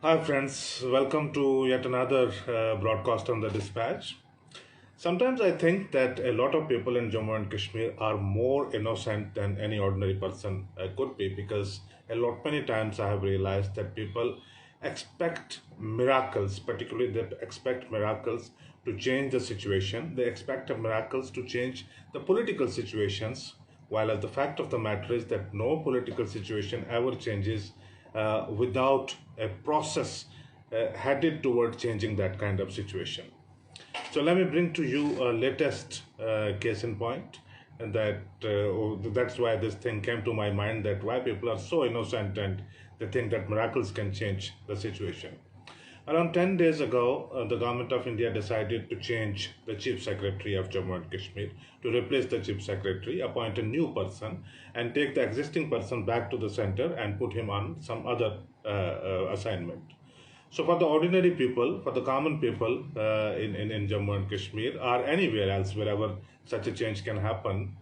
Hi, friends. Welcome to yet another broadcast on the Dispatch. Sometimes I think that a lot of people in Jammu and Kashmir are more innocent than any ordinary person could be because many times I have realized that people expect miracles, particularly they expect miracles to change the situation. They expect miracles to change the political situations, while the fact of the matter is that no political situation ever changes without a process headed toward changing that kind of situation. So let me bring to you a latest case in point, and that's why this thing came to my mind, that why people are so innocent and they think that miracles can change the situation. Around 10 days ago, the government of India decided to change the chief secretary of Jammu and Kashmir, to replace the chief secretary, appoint a new person, and take the existing person back to the center and put him on some other assignment. So, for the ordinary people, for the common people in Jammu and Kashmir or anywhere else, wherever such a change can happen,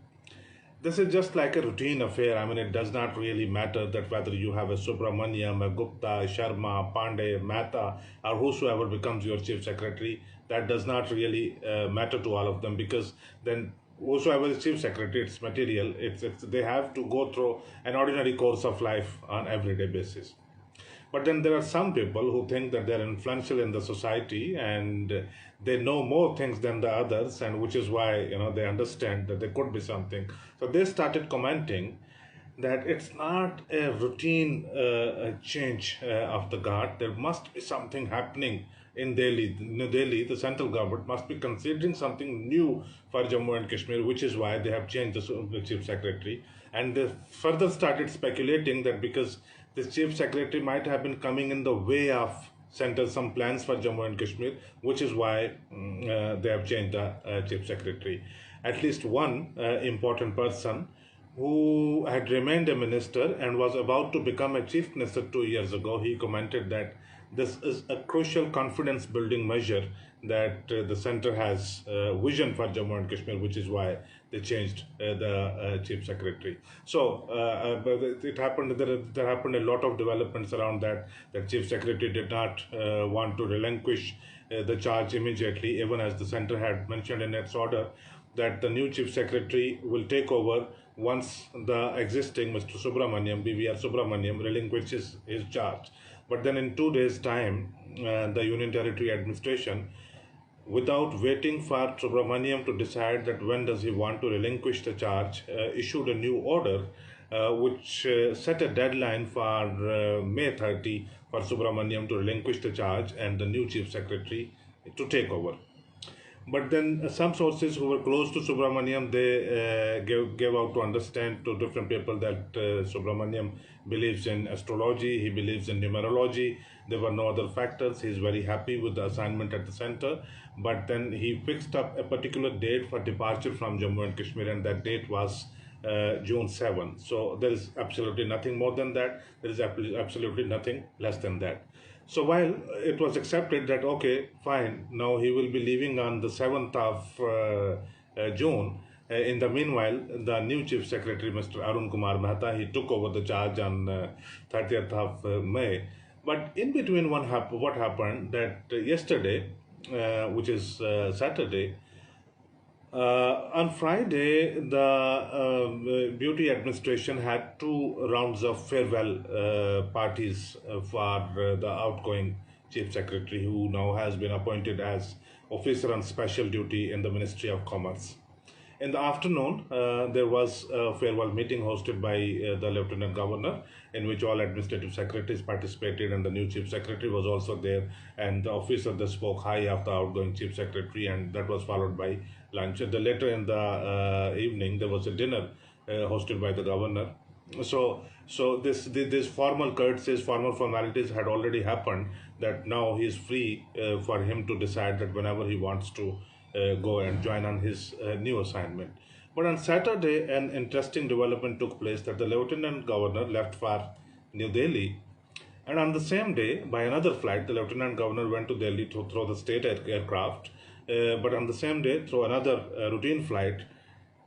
this is just like a routine affair. I mean, it does not really matter that whether you have a Subramaniam, a Gupta, a Sharma, Pandey, Mehta, or whosoever becomes your chief secretary. That does not really matter to all of them, because then whosoever is chief secretary, it's material. It's they have to go through an ordinary course of life on everyday basis. But then there are some people who think that they're influential in the society and they know more things than the others, and which is why they understand that there could be something. So they started commenting that it's not a routine change of the guard. There must be something happening in Delhi. In Delhi, the central government must be considering something new for Jammu and Kashmir, which is why they have changed the chief secretary. And they further started speculating that because this chief secretary might have been coming in the way of center some plans for Jammu and Kashmir, which is why they have changed the chief secretary. At least one important person who had remained a minister and was about to become a chief minister 2 years ago, he commented that this is a crucial confidence building measure, that the center has vision for Jammu and Kashmir, which is why they changed the chief secretary. So but it happened, there happened a lot of developments around that. That chief secretary did not want to relinquish the charge immediately, even as the center had mentioned in its order that the new chief secretary will take over once the existing Mr. Subramaniam, BVR Subramaniam, relinquishes his charge. But then in 2 days' time, the Union Territory Administration, without waiting for Subramaniam to decide that when does he want to relinquish the charge, issued a new order which set a deadline for May 30 for Subramaniam to relinquish the charge and the new chief secretary to take over. But then some sources who were close to Subramaniam, they gave out to understand to different people that Subramaniam believes in astrology, he believes in numerology. There were no other factors. He's very happy with the assignment at the center. But then he fixed up a particular date for departure from Jammu and Kashmir, and that date was June 7. So there is absolutely nothing more than that. There is absolutely nothing less than that. So while it was accepted that okay, fine, now he will be leaving on the 7th of June. In the meanwhile, the new chief secretary, Mr. Arun Kumar Mehta, he took over the charge on 30th of May. But in between, what happened that yesterday, which is Saturday, on Friday, the beauty administration had two rounds of farewell parties for the outgoing chief secretary, who now has been appointed as officer on special duty in the Ministry of Commerce. In the afternoon, there was a farewell meeting hosted by the Lieutenant Governor, in which all administrative secretaries participated, and the new chief secretary was also there. And the officer that spoke high of the outgoing chief secretary, and that was followed by lunch. Later in the evening, there was a dinner hosted by the governor. So these formal courtesies, formal formalities had already happened. That now he is free for him to decide that whenever he wants to go and join on his new assignment. But on Saturday, an interesting development took place, that the Lieutenant Governor left for New Delhi. And on the same day, by another flight, the Lieutenant Governor went to Delhi to throw the state aircraft. But on the same day, through another routine flight,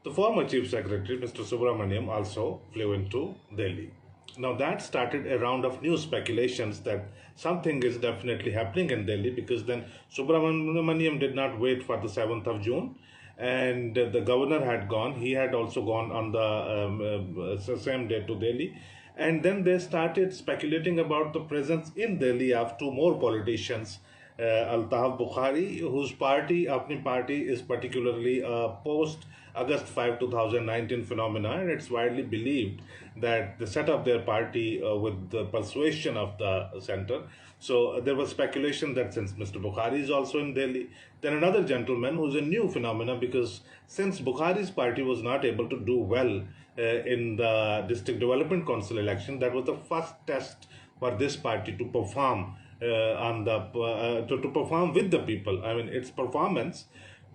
the former Chief Secretary, Mr. Subramaniam, also flew into Delhi. Now that started a round of new speculations that something is definitely happening in Delhi, because then Subramaniam did not wait for the 7th of June, and the governor had gone. He had also gone on the same day to Delhi. And then they started speculating about the presence in Delhi of two more politicians, Altaf Bukhari, whose party, Apni party, is particularly a post August 5, 2019 phenomena, and it's widely believed that they set up their party with the persuasion of the center. So there was speculation that since Mr. Bukhari is also in Delhi, then another gentleman who's a new phenomena, because since Bukhari's party was not able to do well in the District Development Council election, that was the first test for this party to perform to perform with the people. I mean, its performance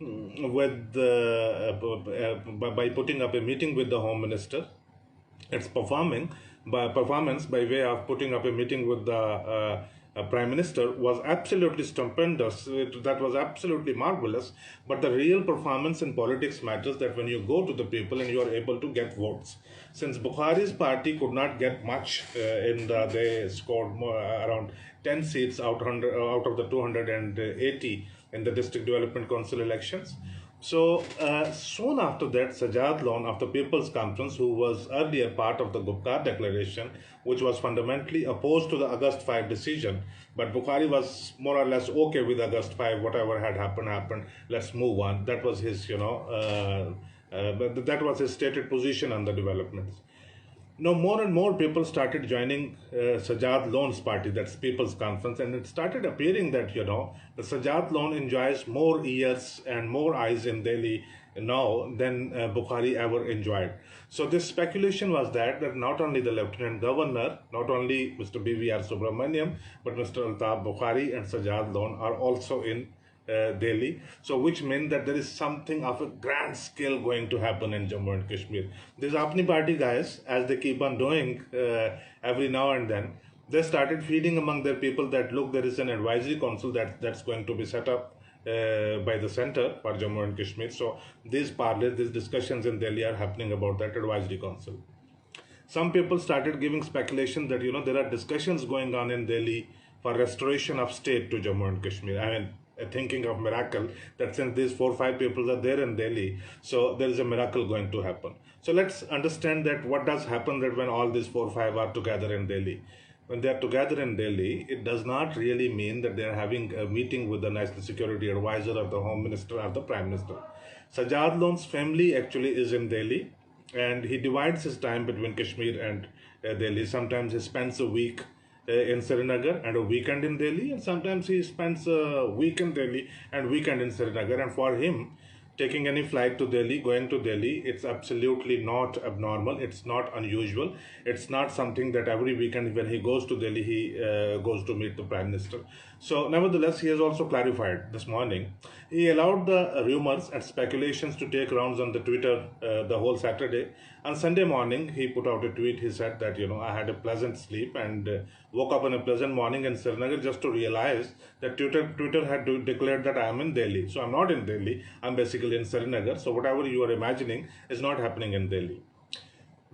with by putting up a meeting with the Home Minister. It's performance by way of putting up a meeting with the Prime Minister was absolutely stupendous. That was absolutely marvelous. But the real performance in politics matters, that when you go to the people and you are able to get votes. Since Bukhari's party could not get much they scored around 10 seats out of the 280 in the District Development Council elections. So soon after that, Sajad Lone of the People's Conference, who was earlier part of the Gupta Declaration, which was fundamentally opposed to the August 5 decision, but Bukhari was more or less okay with August 5, whatever had happened, let's move on. That was his, that was his stated position on the developments. Now, more and more people started joining Sajad Lone's party, that's People's Conference, and it started appearing that, the Sajad Lone enjoys more ears and more eyes in Delhi now than Bukhari ever enjoyed. So this speculation was that not only the Lieutenant Governor, not only Mr. BVR Subramaniam, but Mr. Altaf Bukhari and Sajad Lone are also in Delhi. So which meant that there is something of a grand scale going to happen in Jammu and Kashmir. These Apni party guys, as they keep on doing every now and then, they started feeding among their people that, look, there is an advisory council that's going to be set up by the center for Jammu and Kashmir. So these discussions in Delhi are happening about that advisory council. Some people started giving speculation that, there are discussions going on in Delhi for restoration of state to Jammu and Kashmir. I mean, thinking of miracle, that since these 4 or 5 people are there in Delhi, so there is a miracle going to happen. So let's understand that what does happen that when all these 4 or 5 are together in Delhi. When they are together in Delhi, it does not really mean that they are having a meeting with the National Security Advisor or the Home Minister or the Prime Minister. Sajad Lone's family actually is in Delhi, and he divides his time between Kashmir and Delhi. Sometimes he spends a week in Srinagar and a weekend in Delhi, and sometimes he spends a week in Delhi and weekend in Srinagar. And for him, taking any flight to Delhi, going to Delhi, it's absolutely not abnormal. It's not unusual. It's not something that every weekend when he goes to Delhi, he goes to meet the Prime Minister. So nevertheless, he has also clarified this morning. He allowed the rumors and speculations to take rounds on the Twitter the whole Saturday. On Sunday morning, he put out a tweet. He said that, I had a pleasant sleep and woke up on a pleasant morning in Srinagar just to realize that Twitter had declared that I am in Delhi. So I'm not in Delhi. I'm basically in Srinagar. So whatever you are imagining is not happening in Delhi.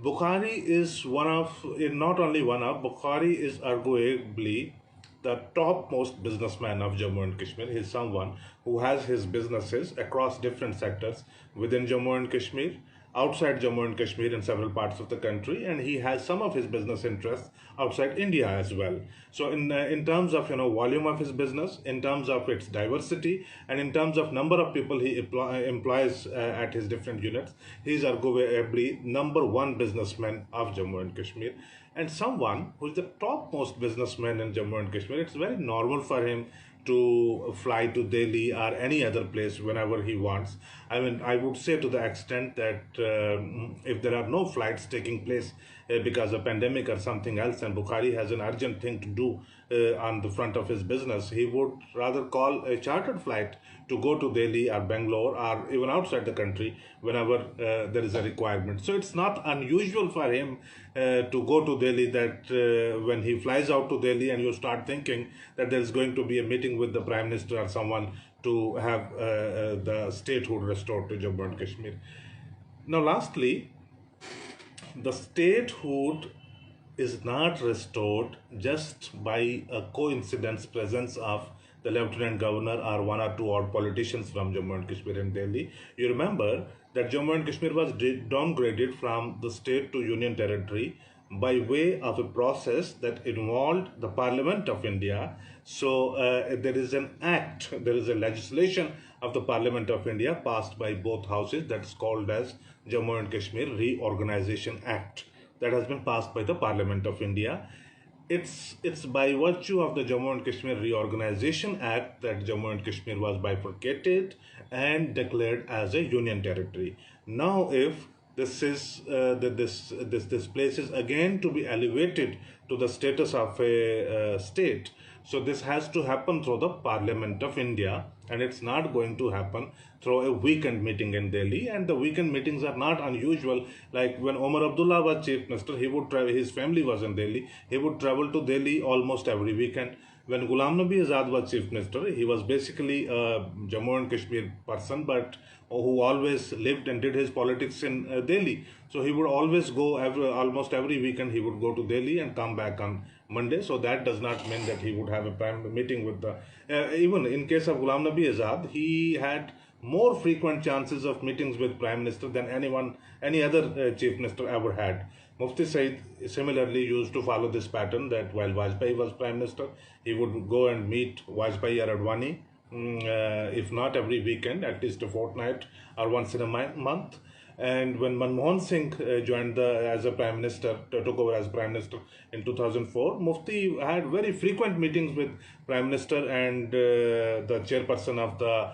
Bukhari is Bukhari is arguably the topmost businessman of Jammu and Kashmir. He is someone who has his businesses across different sectors within Jammu and Kashmir, outside Jammu and Kashmir in several parts of the country, and he has some of his business interests outside India as well. So in terms of volume of his business, in terms of its diversity, and in terms of number of people he employs at his different units, he is arguably number one businessman of Jammu and Kashmir, and someone who is the topmost businessman in Jammu and Kashmir. It's very normal for him to fly to Delhi or any other place whenever he wants. I mean, I would say to the extent that if there are no flights taking place because of pandemic or something else, and Bukhari has an urgent thing to do on the front of his business, he would rather call a chartered flight to go to Delhi or Bangalore or even outside the country whenever there is a requirement. So it's not unusual for him to go to Delhi, that when he flies out to Delhi and you start thinking that there is going to be a meeting with the Prime Minister or someone to have the statehood restored to Jammu and Kashmir. Now lastly, the statehood is not restored just by a coincidence presence of the lieutenant governor or one or two odd politicians from Jammu and Kashmir and Delhi. You remember that Jammu and Kashmir was downgraded from the state to union territory by way of a process that involved the Parliament of India. So there is an act, there is a legislation of the Parliament of India passed by both houses that's called as Jammu and Kashmir Reorganization Act that has been passed by the Parliament of India. It's by virtue of the Jammu and Kashmir Reorganization Act that Jammu and Kashmir was bifurcated and declared as a union territory. Now, if this place is again to be elevated to the status of a state, so this has to happen through the Parliament of India, and it's not going to happen through a weekend meeting in Delhi. And the weekend meetings are not unusual. Like when Omar Abdullah was chief minister, he would travel. His family was in Delhi. He would travel to Delhi almost every weekend. When Ghulam Nabi Azad was chief minister, he was basically a Jammu and Kashmir person, but who always lived and did his politics in Delhi. So he would always go almost every weekend. He would go to Delhi and come back on Monday. So that does not mean that he would have a prime meeting with the. Even in case of Ghulam Nabi Azad, he had more frequent chances of meetings with prime minister than any other chief minister ever had. Mufti Said similarly used to follow this pattern that while Vajpayee was prime minister, he would go and meet Vajpayee or Advani, if not every weekend, at least a fortnight or once in a month. And when Manmohan Singh joined as a prime minister, took over as prime minister in 2004, Mufti had very frequent meetings with prime minister and the chairperson of the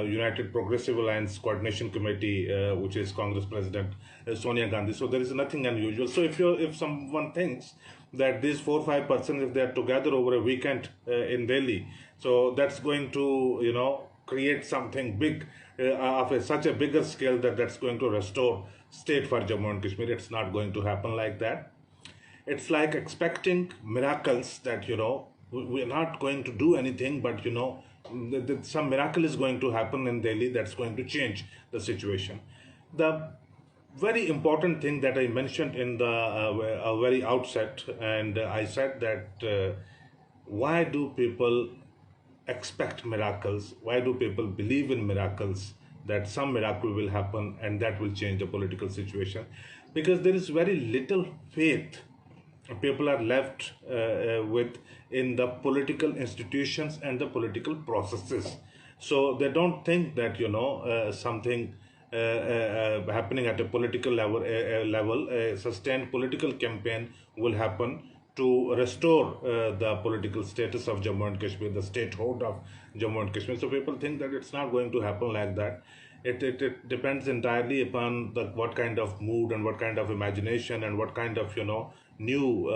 United Progressive Alliance Coordination Committee, which is Congress President Sonia Gandhi. So there is nothing unusual. So if someone thinks that these 4 or 5 persons, if they are together over a weekend in Delhi, so that's going to create something big of such a bigger scale that's going to restore state for Jammu and Kashmir. It's not going to happen like that. It's like expecting miracles that we're not going to do anything, but some miracle is going to happen in Delhi that's going to change the situation. The very important thing that I mentioned in the very outset, and I said that why do people expect miracles? Why do people believe in miracles? That some miracle will happen and that will change the political situation? Because there is very little faith people are left with in the political institutions and the political processes. So they don't think that something happening at a political level, a sustained political campaign will happen to restore the political status of Jammu and Kashmir, the statehood of Jammu and Kashmir. So people think that it's not going to happen like that. It depends entirely upon what kind of mood and what kind of imagination and what kind of new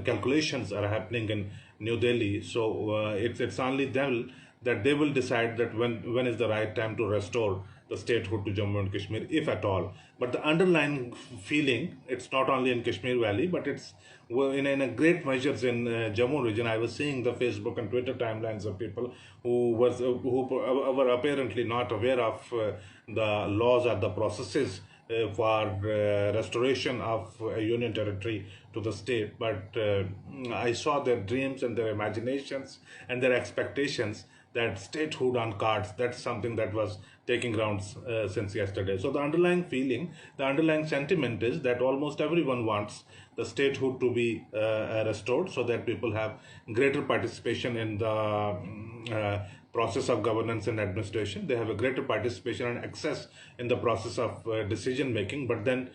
calculations are happening in New Delhi. So it's only them that they will decide that when is the right time to restore the statehood to Jammu and Kashmir, if at all. But the underlying feeling, it's not only in Kashmir Valley, but it's in a great measures in Jammu region. I was seeing the Facebook and Twitter timelines of people who were apparently not aware of the laws or the processes for restoration of a union territory to the state. But I saw their dreams and their imaginations and their expectations that statehood on cards, that's something that was taking rounds since yesterday. So the underlying feeling, the underlying sentiment is that almost everyone wants the statehood to be restored so that people have greater participation in the process of governance and administration. They have a greater participation and access in the process of decision making. But then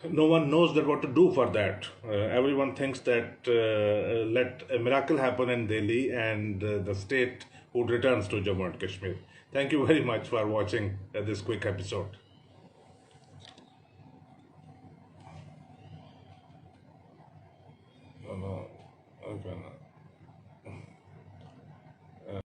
no one knows that what to do for that. Everyone thinks that let a miracle happen in Delhi and the state would returns to Jammu and Kashmir. Thank you very much for watching this quick episode. No, no, okay, no.